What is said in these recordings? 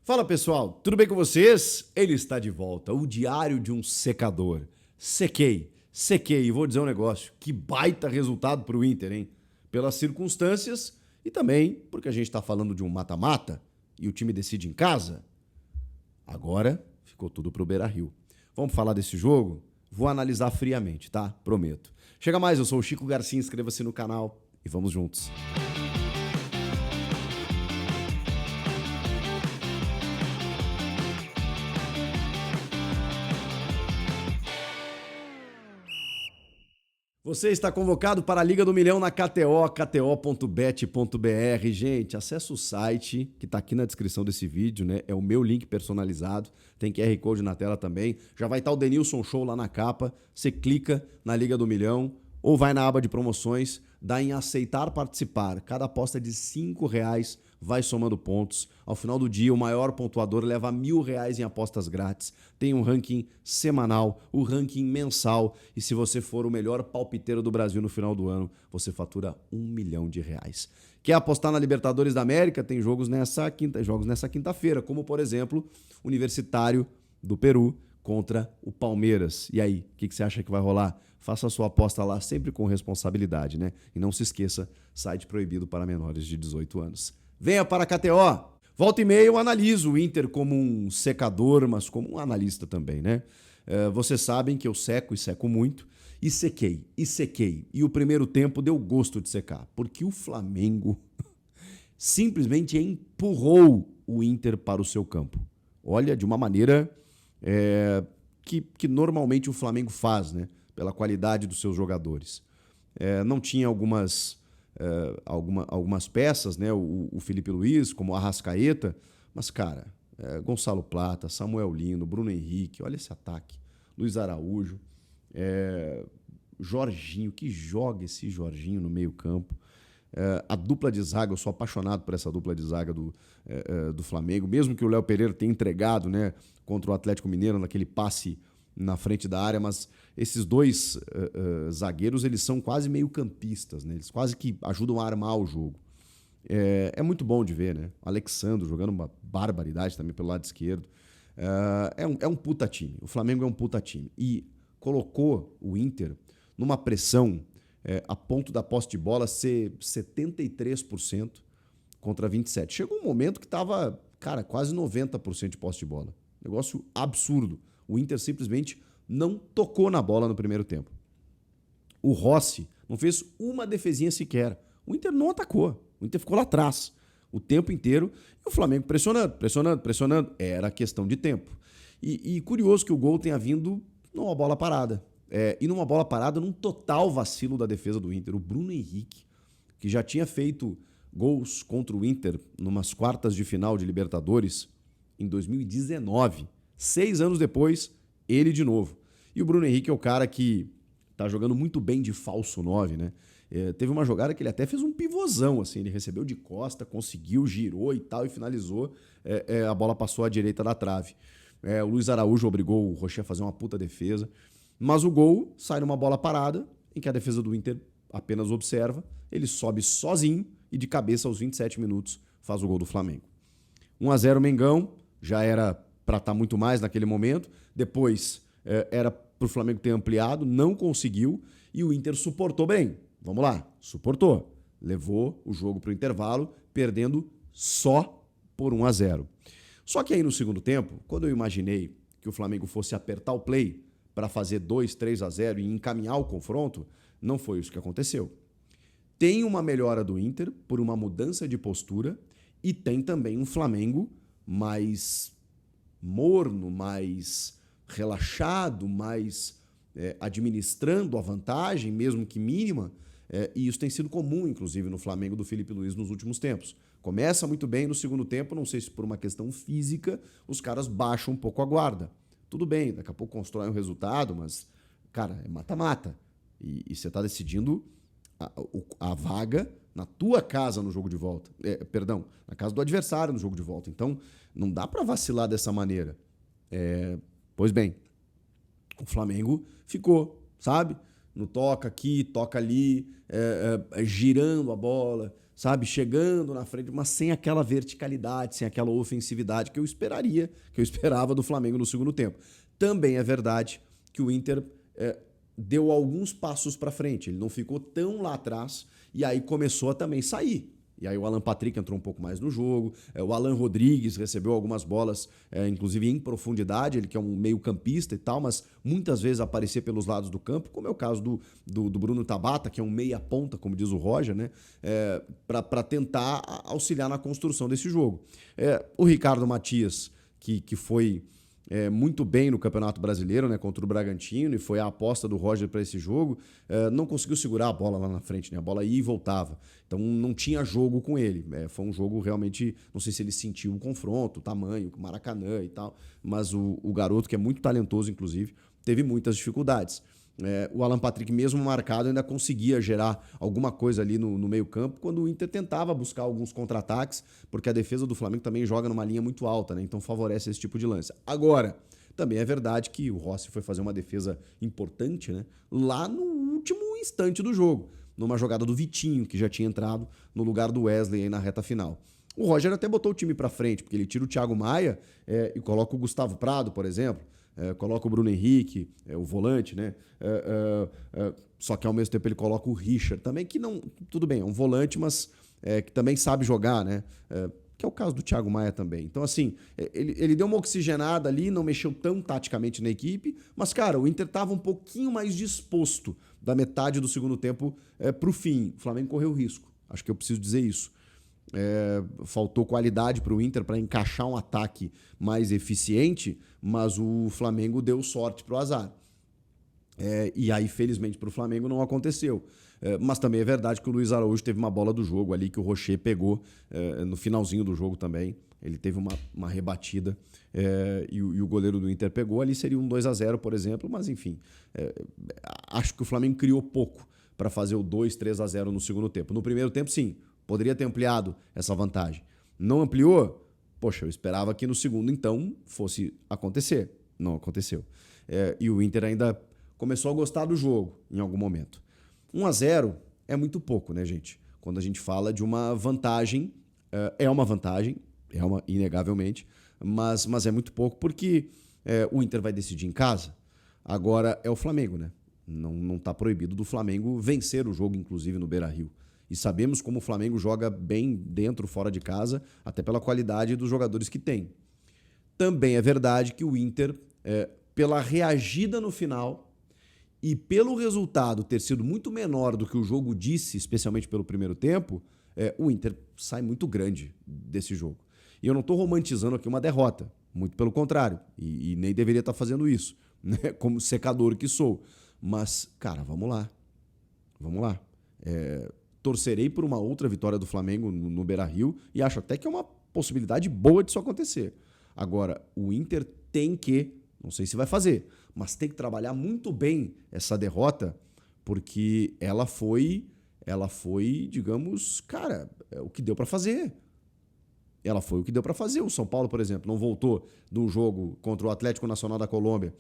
Fala pessoal, tudo bem com vocês? Ele está de volta, o diário de um secador. Sequei, e vou dizer um negócio, que baita resultado para o Inter, hein? Pelas circunstâncias e também porque a gente está falando de um mata-mata e o time decide em casa. Agora ficou tudo pro Beira-Rio. Vamos falar desse jogo? Vou analisar friamente, tá? Prometo. Chega mais, eu sou o Chico Garcia, inscreva-se no canal e vamos juntos. Você está convocado para a Liga do Milhão na KTO, kto.bet.br. Gente, acessa o site que está aqui na descrição desse vídeo, né? É o meu link personalizado, tem QR Code na tela também. Já vai estar o Denilson Show lá na capa. Você clica na Liga do Milhão ou vai na aba de promoções, dá em aceitar participar. Cada aposta de R$5 vai somando pontos. Ao final do dia, o maior pontuador leva R$1.000 em apostas grátis. Tem um ranking semanal, o ranking mensal. E se você for o melhor palpiteiro do Brasil no final do ano, você fatura R$1 milhão. Quer apostar na Libertadores da América? Tem jogos nessa quinta-feira, como por exemplo, Universitário do Peru contra o Palmeiras. E aí, o que você acha que vai rolar? Faça a sua aposta lá sempre com responsabilidade, né? E não se esqueça, site proibido para menores de 18 anos. Venha para a KTO. Volta e meia eu analiso o Inter como um secador, mas como um analista também, né? Vocês sabem que eu seco e seco muito. E sequei. E o primeiro tempo deu gosto de secar. Porque o Flamengo simplesmente empurrou o Inter para o seu campo. Olha, de uma maneira que normalmente o Flamengo faz, né? Pela qualidade dos seus jogadores. Não tinha algumas peças, né? O Felipe Luiz, como o Arrascaeta, mas, cara, Gonçalo Plata, Samuel Lino, Bruno Henrique, olha esse ataque, Luiz Araújo, Jorginho, que joga esse Jorginho no meio campo, a dupla de zaga, eu sou apaixonado por essa dupla de zaga do Flamengo, mesmo que o Léo Pereira tenha entregado, né, contra o Atlético Mineiro naquele passe na frente da área, mas esses dois zagueiros, eles são quase meio campistas, né? Eles quase que ajudam a armar o jogo. É muito bom de ver, né? Alexandre jogando uma barbaridade também pelo lado esquerdo. É um puta time. O Flamengo é um puta time. E colocou o Inter numa pressão a ponto da posse de bola ser 73% contra 27%. Chegou um momento que estava, cara, quase 90% de posse de bola. Negócio absurdo. O Inter simplesmente não tocou na bola no primeiro tempo. O Rossi não fez uma defesinha sequer. O Inter não atacou. O Inter ficou lá atrás o tempo inteiro. E o Flamengo pressionando. Era questão de tempo. E curioso que o gol tenha vindo numa bola parada. E numa bola parada, num total vacilo da defesa do Inter. O Bruno Henrique, que já tinha feito gols contra o Inter numas quartas de final de Libertadores em 2019. 6 anos depois, ele de novo. E o Bruno Henrique é o cara que tá jogando muito bem de falso 9, né? Teve uma jogada que ele até fez um pivôzão, assim, ele recebeu de costa, conseguiu, girou e tal, e finalizou. A bola passou à direita da trave. O Luiz Araújo obrigou o Rocher a fazer uma puta defesa. Mas o gol sai numa bola parada, em que a defesa do Inter apenas observa, ele sobe sozinho e de cabeça aos 27 minutos faz o gol do Flamengo. 1-0 Mengão, já era para estar muito mais naquele momento. Depois era para o Flamengo ter ampliado, não conseguiu e o Inter suportou bem. Vamos lá, suportou. Levou o jogo para o intervalo, perdendo só por 1-0. Só que aí no segundo tempo, quando eu imaginei que o Flamengo fosse apertar o play para fazer 2-3-0 e encaminhar o confronto, não foi isso que aconteceu. Tem uma melhora do Inter por uma mudança de postura e tem também um Flamengo mais morno, mais relaxado, mais administrando a vantagem, mesmo que mínima, e isso tem sido comum, inclusive, no Flamengo do Felipe Luiz nos últimos tempos. Começa muito bem no segundo tempo, não sei se por uma questão física, os caras baixam um pouco a guarda. Tudo bem, daqui a pouco constrói um resultado, mas, cara, é mata-mata. E você está decidindo a vaga na tua casa no jogo de volta. Na casa do adversário no jogo de volta. Então, não dá para vacilar dessa maneira. Pois bem, o Flamengo ficou, sabe? No toca aqui, toca ali, girando a bola, sabe? Chegando na frente, mas sem aquela verticalidade, sem aquela ofensividade que eu esperava do Flamengo no segundo tempo. Também é verdade que o Inter deu alguns passos para frente, ele não ficou tão lá atrás e aí começou a também sair. E aí o Alan Patrick entrou um pouco mais no jogo, o Alan Rodrigues recebeu algumas bolas, inclusive em profundidade, ele que é um meio campista e tal, mas muitas vezes aparecia pelos lados do campo, como é o caso do Bruno Tabata, que é um meia ponta, como diz o Roger, né? Para tentar auxiliar na construção desse jogo. O Ricardo Matias, que foi muito bem no Campeonato Brasileiro, né, contra o Bragantino, e foi a aposta do Roger para esse jogo, não conseguiu segurar a bola lá na frente, né? A bola ia e voltava. Então não tinha jogo com ele. Foi um jogo realmente, não sei se ele sentiu o confronto, o tamanho, o Maracanã e tal, mas o garoto, que é muito talentoso, inclusive, teve muitas dificuldades. O Alan Patrick, mesmo marcado, ainda conseguia gerar alguma coisa ali no meio campo, quando o Inter tentava buscar alguns contra-ataques, porque a defesa do Flamengo também joga numa linha muito alta, né? Então favorece esse tipo de lance. Agora, também é verdade que o Rossi foi fazer uma defesa importante, né, lá no último instante do jogo, numa jogada do Vitinho, que já tinha entrado no lugar do Wesley aí na reta final. O Roger até botou o time para frente, porque ele tira o Thiago Maia e coloca o Gustavo Prado, por exemplo, coloca o Bruno Henrique, o volante, né? Só que ao mesmo tempo ele coloca o Richard também, que não. Tudo bem, é um volante, mas que também sabe jogar, né? Que é o caso do Thiago Maia também. Então, assim, ele deu uma oxigenada ali, não mexeu tão taticamente na equipe, mas, cara, o Inter estava um pouquinho mais disposto da metade do segundo tempo para o fim. O Flamengo correu risco. Acho que eu preciso dizer isso. Faltou qualidade para o Inter para encaixar um ataque mais eficiente, mas o Flamengo deu sorte para o azar. E aí, felizmente, para o Flamengo não aconteceu. Mas também é verdade que o Luiz Araújo teve uma bola do jogo ali que o Rocher pegou no finalzinho do jogo também. Ele teve uma rebatida e o goleiro do Inter pegou. Ali seria um 2-0, por exemplo, mas enfim. Acho que o Flamengo criou pouco para fazer o 2-3-0 no segundo tempo. No primeiro tempo, sim, poderia ter ampliado essa vantagem. Não ampliou? Poxa, eu esperava que no segundo, então, fosse acontecer. Não aconteceu. E o Inter ainda começou a gostar do jogo em algum momento. 1-0 é muito pouco, né, gente? Quando a gente fala de uma vantagem, é uma vantagem, inegavelmente, mas é muito pouco porque o Inter vai decidir em casa. Agora é o Flamengo, né? Não está proibido do Flamengo vencer o jogo, inclusive no Beira-Rio. E sabemos como o Flamengo joga bem dentro, fora de casa, até pela qualidade dos jogadores que tem. Também é verdade que o Inter, pela reagida no final e pelo resultado ter sido muito menor do que o jogo disse, especialmente pelo primeiro tempo, o Inter sai muito grande desse jogo. E eu não estou romantizando aqui uma derrota, muito pelo contrário, e nem deveria estar fazendo isso, né, como secador que sou. Mas, cara, vamos lá. Vamos lá. Torcerei por uma outra vitória do Flamengo no Beira-Rio e acho até que é uma possibilidade boa disso acontecer. Agora, o Inter tem que, não sei se vai fazer, mas tem que trabalhar muito bem essa derrota, porque ela foi, digamos, cara, o que deu para fazer. Ela foi o que deu para fazer. O São Paulo, por exemplo, não voltou de um jogo contra o Atlético Nacional da Colômbia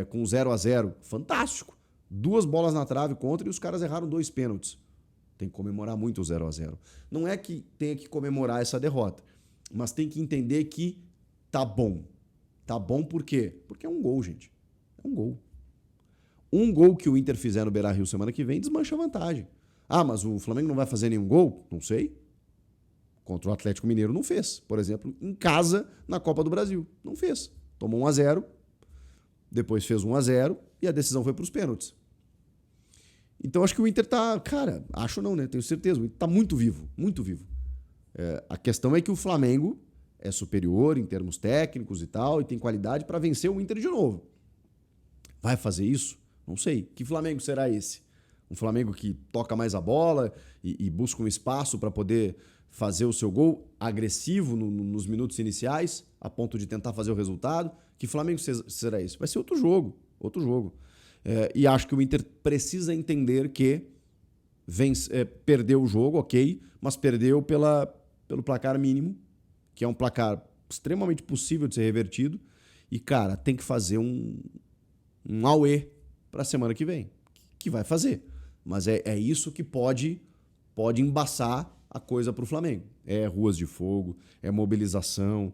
com 0-0. Fantástico. 2 bolas na trave contra e os caras erraram 2 pênaltis. Tem que comemorar muito o 0-0. Não é que tenha que comemorar essa derrota, mas tem que entender que tá bom. Tá bom por quê? Porque é um gol, gente. É um gol. Um gol que o Inter fizer no Beira-Rio semana que vem desmancha a vantagem. Ah, mas o Flamengo não vai fazer nenhum gol? Não sei. Contra o Atlético Mineiro não fez. Por exemplo, em casa, na Copa do Brasil. Não fez. Tomou 1-0, depois fez 1-0 e a decisão foi para os pênaltis. Então acho que o Inter tá... Cara, acho não, né? Tenho certeza. O Inter tá muito vivo. Muito vivo. A questão é que o Flamengo é superior em termos técnicos e tal, e tem qualidade para vencer o Inter de novo. Vai fazer isso? Não sei. Que Flamengo será esse? Um Flamengo que toca mais a bola e busca um espaço para poder fazer o seu gol agressivo nos minutos iniciais, a ponto de tentar fazer o resultado? Que Flamengo será esse? Vai ser outro jogo. Outro jogo. E acho que o Inter precisa entender que perdeu o jogo, ok, mas perdeu pelo placar mínimo, que é um placar extremamente possível de ser revertido. E, cara, tem que fazer um auê para a semana que vem. Que vai fazer. Mas é isso que pode embaçar a coisa para o Flamengo. É ruas de fogo, é mobilização,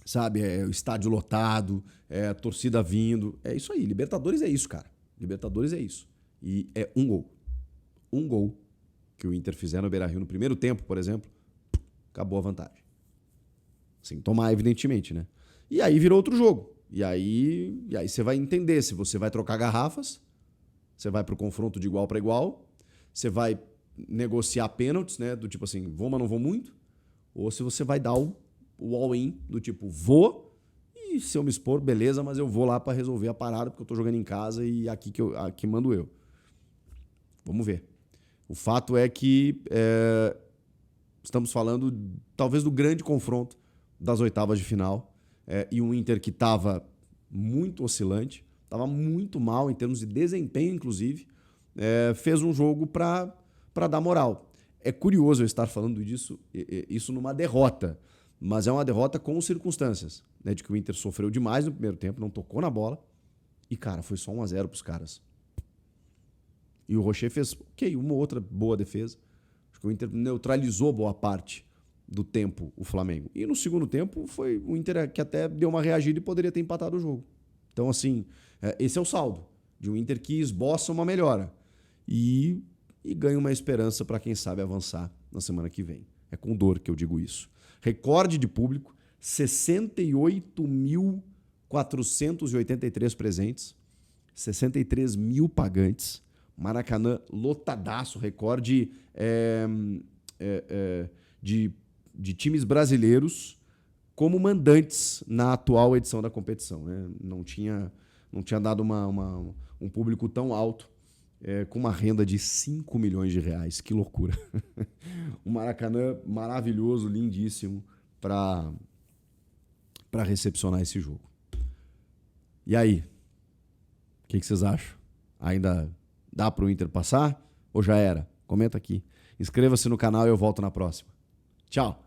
sabe, é o estádio lotado, é a torcida vindo. É isso aí. Libertadores é isso, cara. Libertadores é isso. E é um gol. Um gol que o Inter fizer no Beira-Rio no primeiro tempo, por exemplo, acabou a vantagem. Sem tomar, evidentemente, né? E aí virou outro jogo. E aí você vai entender se você vai trocar garrafas, você vai pro confronto de igual para igual, você vai negociar pênaltis, né? Do tipo assim, vou, mas não vou muito. Ou se você vai dar o all-in, do tipo, vou, e se eu me expor, beleza, mas eu vou lá para resolver a parada, porque eu tô jogando em casa e aqui mando eu. Vamos ver. O fato é que estamos falando, talvez, do grande confronto das oitavas de final. E um Inter que estava muito oscilante, estava muito mal em termos de desempenho, inclusive, fez um jogo para dar moral. É curioso eu estar falando disso, isso numa derrota, mas é uma derrota com circunstâncias, né, de que o Inter sofreu demais no primeiro tempo, não tocou na bola, e, cara, foi só 1-0 pros caras. E o Rocher fez, uma outra boa defesa. Acho que o Inter neutralizou boa parte do tempo o Flamengo. E no segundo tempo foi o Inter que até deu uma reagida e poderia ter empatado o jogo. Então, assim, esse é o saldo de um Inter que esboça uma melhora e ganha uma esperança para quem sabe avançar na semana que vem. É com dor que eu digo isso. Recorde de público, 68.483 presentes, 63 mil pagantes, Maracanã lotadaço, recorde de times brasileiros como mandantes na atual edição da competição, né? Não tinha dado um público tão alto, com uma renda de 5 milhões de reais. Que loucura. Um Maracanã maravilhoso, lindíssimo, para recepcionar esse jogo. E aí? O que vocês acham? Ainda dá para o Inter passar? Ou já era? Comenta aqui. Inscreva-se no canal e eu volto na próxima. Tchau!